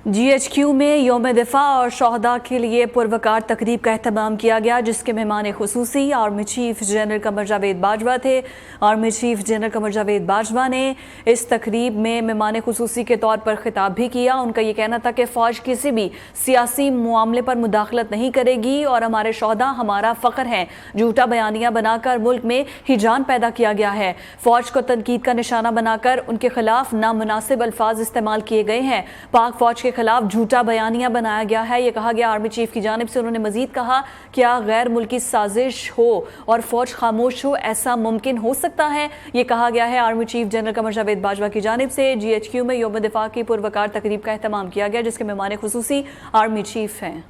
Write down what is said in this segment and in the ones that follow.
GHQ में यौम दिफा और शहदा के लिए पुरवकार तकरीब का एहतमाम किया गया, जिसके मेहमान खुसूसी army chief general Qamar Javed Bajwa थे। Army chief general Qamar Javed Bajwa ने इस तकरीब में मेहमान खुसूसी के तौर पर खिताब भी किया। उनका ये कहना था कि फ़ौज किसी भी सियासी मामले पर मुदाखलत नहीं करेगी और हमारे शहदा हमारा फ़ख्र हैं। झूठा बयानियाँ बनाकर मुल्क में हिजान पैदा किया गया है। फ़ौज को तनकीद का निशाना बनाकर उनके खिलाफ नामुनासिब अल्फाज इस्तेमाल किए गए हैं। पाक फ़ौज के खिलाफ झूठा बयानिया बनाया गया है, ये कहा गया आर्मी चीफ की जानिब से। उन्होंने मजीद कहा, क्या गैर मुल्की साजिश हो और फौज खामोश हो, ऐसा मुमकिन हो सकता है? ये कहा गया है army chief general Qamar Javed Bajwa की जानिब से। GHQ में यौम दिफा की पुरवकार तकरीब का एहतमाम किया गया, जिसके मेहमान खुसूसी आर्मी चीफ हैं।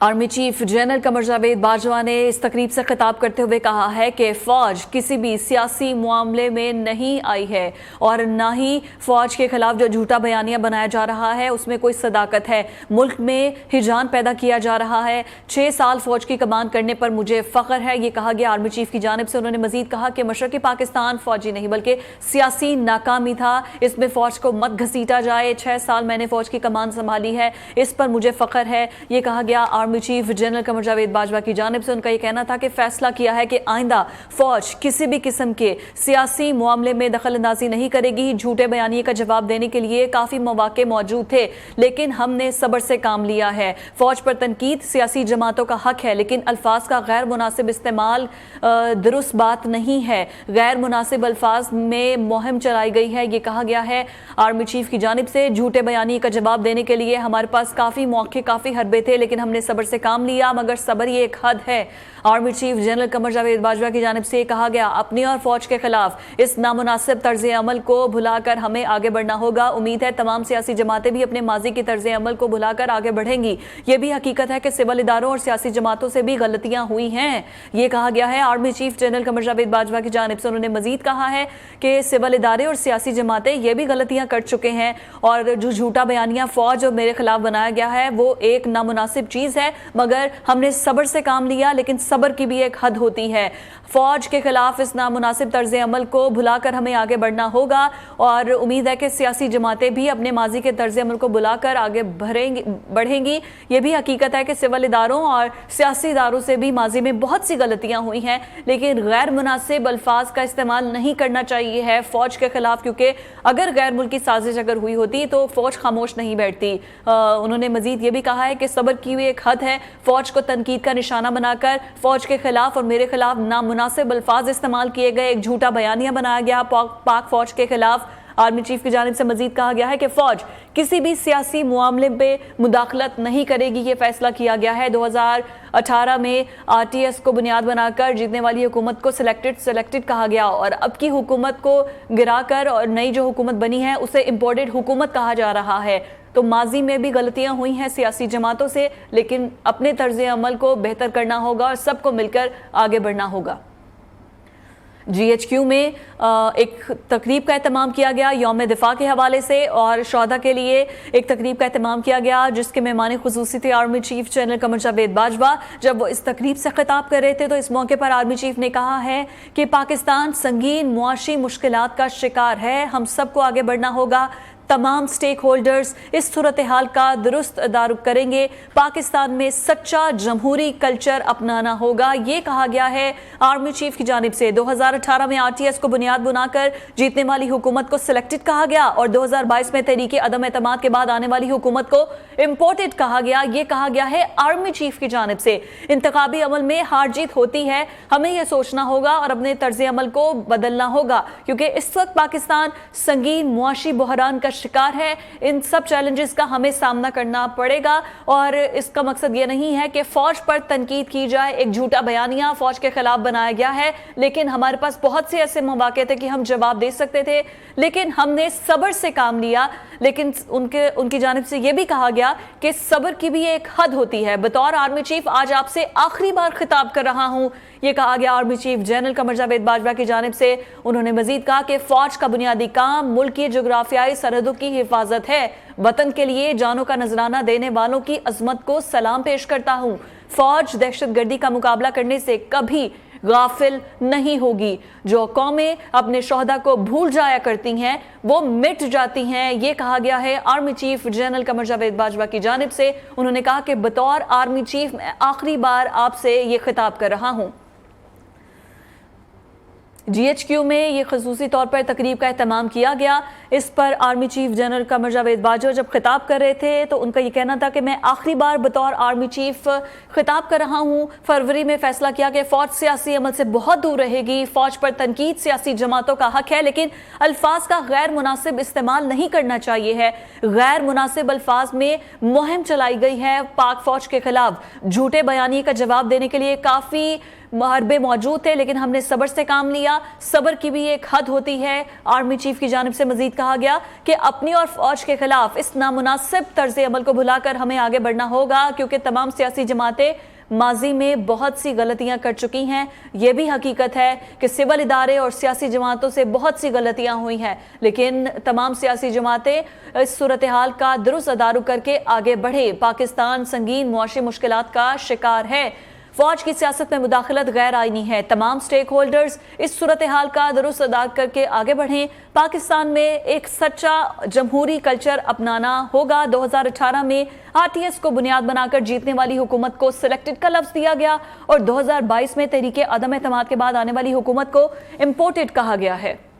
Army chief general Qamar Javed Bajwa ने इस तकरीब से खिताब करते हुए कहा है कि फ़ौज किसी भी सियासी मामले में नहीं आई है और ना ही फ़ौज के खिलाफ जो झूठा बयानिया बनाया जा रहा है उसमें कोई सदाकत है। मुल्क में हिजान पैदा किया जा रहा है। 6 साल फ़ौज की कमान करने पर मुझे फ़ख्र है, ये कहा गया आर्मी चीफ की जानिब से। उन्होंने मजीद कहा कि मशरक़ी पाकिस्तान फ़ौजी नहीं बल्कि सियासी नाकामी था, इसमें फ़ौज को मत घसीटा जाए। 6 साल मैंने फ़ौज की कमान संभाली है, इस पर मुझे फ़ख्र है, ये कहा गया army chief general Qamar Javed Bajwa की जानिब से। उनका यह कहना था कि फैसला किया है कि आइंदा फौज किसी भी किस्म के सियासी मामले में दखल अंदाजी नहीं करेगी। झूठे बयानिए का जवाब देने के लिए काफ़ी मौके मौजूद थे, लेकिन हमने सब्र से काम लिया है। फौज पर तनकीद सियासी जमातों का हक है, लेकिन अल्फाज का गैर मुनासिब इस्तेमाल दुरुस्त बात नहीं है। गैर मुनासिब अल्फाज में मुहिम चलाई गई है, ये कहा गया है आर्मी चीफ की जानिब से। झूठे बयानिए का जवाब देने के लिए हमारे पास काफ़ी मौके, काफ़ी हरबे थे, लेकिन हमने सब्र से काम लिया, मगर सब्र ये एक हद है। Army chief general Qamar Javed Bajwa की जानिब से कहा गया, अपनी और फौज के खिलाफ इस नामुनासिब तर्ज अमल को भुलाकर हमें आगे बढ़ना होगा। उम्मीद है तमाम सियासी जमातें भी अपने माजी की तर्ज अमल को भुलाकर आगे बढ़ेंगी। ये भी हकीकत है कि सिविल इदारों और सियासी जमातों से भी गलतियां हुई हैं, ये कहा गया है army chief general Qamar Javed Bajwa की जानिब से। उन्होंने मजीद कहा है कि सिविल इदारे और सियासी जमातें ये भी गलतियां कर चुके हैं और जो झूठा बयानिया फौज और मेरे खिलाफ बनाया गया है वो एक नामुनासिब चीज़ है, मगर हमने सब्र से काम लिया, लेकिन सब्र की भी एक हद होती है। फौज के खिलाफ इस नामुनासिब तर्ज अमल को भुलाकर हमें आगे बढ़ना होगा और उम्मीद है कि सियासी जमातें भी अपने माजी के तर्ज अमल को भुलाकर आगे बढ़ेंगी। ये भी हकीकत है कि सिविल इदारों और सियासी इदारों से भी माजी में बहुत सी गलतियां हुई हैं, लेकिन गैर मुनासिब अल्फाज का इस्तेमाल नहीं करना चाहिए है फौज के खिलाफ, क्योंकि अगर गैर मुल्की साजिश अगर हुई होती तो फौज खामोश नहीं बैठती। उन्होंने मजीद ये भी कहा है कि सब्र की भी एक हद है। फौज को तनकीद का निशाना बनाकर फौज के खिलाफ और मेरे खिलाफ नामुनासिब अल्फाज इस्तेमाल किए गए, एक झूठा बयानिया बनाया गया पाक फौज के खिलाफ। आर्मी चीफ की जानिब से मजीद कहा गया है कि फौज किसी भी सियासी मामले पे मुदाखलत नहीं करेगी, ये फैसला किया गया है। 2018 में RTS को बुनियाद बनाकर जीतने वाली हुकूमत को सिलेक्टेड कहा गया और अब की हुकूमत को गिराकर और नई जो हुकूमत बनी है उसे इम्पोर्टेड हुकूमत कहा जा रहा है। तो माजी में भी गलतियां हुई हैं सियासी जमातों से, लेकिन अपने तर्ज अमल को बेहतर करना होगा और सबको मिलकर आगे बढ़ना होगा। GHQ में एक तकरीब का एहतमाम किया गया यौम दिफा के हवाले से और शहदा के लिए एक तकरीब का एहतमाम किया गया, जिसके मेहमान खुसूसी थे army chief general Qamar Javed Bajwa. जब वो इस तकरीब से खिताब कर रहे थे तो इस मौके पर आर्मी चीफ ने कहा है कि पाकिस्तान संगीन मुआशी मुश्किलात का शिकार है, हम सबको आगे बढ़ना होगा। तमाम स्टेक होल्डर्स इस सूरत हाल का दुरुस्त तदारुक करेंगे। पाकिस्तान में सच्चा जमहूरी कल्चर अपनाना होगा, ये कहा गया है आर्मी चीफ की जानिब से। 2018 में RTS को बुनियाद बनाकर जीतने वाली हुकूमत को सिलेक्टेड कहा गया और 2022 में तहरीके अदम एतमाद के बाद आने वाली हुकूमत को इम्पोर्टेड कहा गया, ये कहा गया है आर्मी चीफ की जानिब से। इंतखाबी अमल में हार जीत होती है, हमें यह सोचना होगा और अपने तर्ज अमल को बदलना होगा, क्योंकि इस वक्त पाकिस्तान संगीन मुआशी बहरान का शिकार है। इन सब चैलेंजेस का हमें सामना करना पड़ेगा और इसका मकसद ये नहीं है कि फौज पर तनकीद की जाए। एक झूठा बयानिया फौज के खिलाफ बनाया गया है, लेकिन हमारे पास बहुत से ऐसे मौके थे कि हम जवाब दे सकते थे, लेकिन हमने सब्र से काम लिया। लेकिन उनकी जानिब से यह भी कहा गया कि सब्र की भी एक हद होती है। बतौर आर्मी चीफ आज आपसे आखिरी बार खिताब कर रहा हूं, ये कहा गया army chief general Qamar Javed Bajwa की जानिब से। उन्होंने मजीद कहा कि फौज का बुनियादी काम मुल्क की जोग्राफियाई सरहदों की हिफाजत है। वतन के लिए जानों का नजराना देने वालों की अजमत को सलाम पेश करता हूँ। फौज दहशत गर्दी का मुकाबला करने से कभी गाफिल नहीं होगी। जो कौमें अपने शोहदा को भूल जाया करती हैं वो मिट जाती हैं, ये कहा गया है army chief general Qamar Javed Bajwa की जानिब से। उन्होंने कहा कि बतौर आर्मी चीफ मैं आखिरी बार आपसे ये खिताब कर रहा हूं। GHQ में ये खसूसी तौर पर तकरीब का एहतमाम किया गया। इस पर army chief general Qamar Javed Bajwa जब खिताब कर रहे थे तो उनका ये कहना था कि मैं आखिरी बार बतौर आर्मी चीफ खिताब कर रहा हूँ। फरवरी में फैसला किया कि फ़ौज सियासी अमल से बहुत दूर रहेगी। फ़ौज पर तनकीद सियासी जमातों का हक है, लेकिन अल्फाज का गैर मुनासिब इस्तेमाल नहीं करना चाहिए है। गैर मुनासिब अल्फाज में मुहिम चलाई गई है। पाक फ़ौज के खिलाफ झूठे बयानी का जवाब देने के लिए काफ़ी मुहरबे मौजूद थे, लेकिन हमने सब्र से काम लिया। सब्र की भी एक हद होती है। आर्मी चीफ की जानिब से मजीद कहा गया कि अपनी और फौज के खिलाफ इस नामुनासिब तर्ज अमल को भुलाकर हमें आगे बढ़ना होगा, क्योंकि तमाम सियासी जमातें माजी में बहुत सी गलतियां कर चुकी हैं। यह भी हकीकत है कि सिविल इदारे और सियासी जमातों से बहुत सी गलतियां हुई हैं, लेकिन तमाम सियासी जमातें इस सूरत हाल का दुरुस्त तदारुक करके आगे बढ़े। पाकिस्तान संगीन मुआशी मुश्किलात का शिकार है। फौज की सियासत में मुदाखलत गैर आईनी है। तमाम स्टेक होल्डर्स इस सूरत हाल का दुरुस्त अदा करके आगे बढ़ें। पाकिस्तान में एक सच्चा जमहूरी कल्चर अपनाना होगा। 2018 में RTS को बुनियाद बनाकर जीतने वाली हुकूमत को सिलेक्टेड का लफ्ज दिया गया और 2022 में तहरीके अदम एतमाद के बाद आने वाली हुकूमत को इम्पोर्टेड कहा गया है।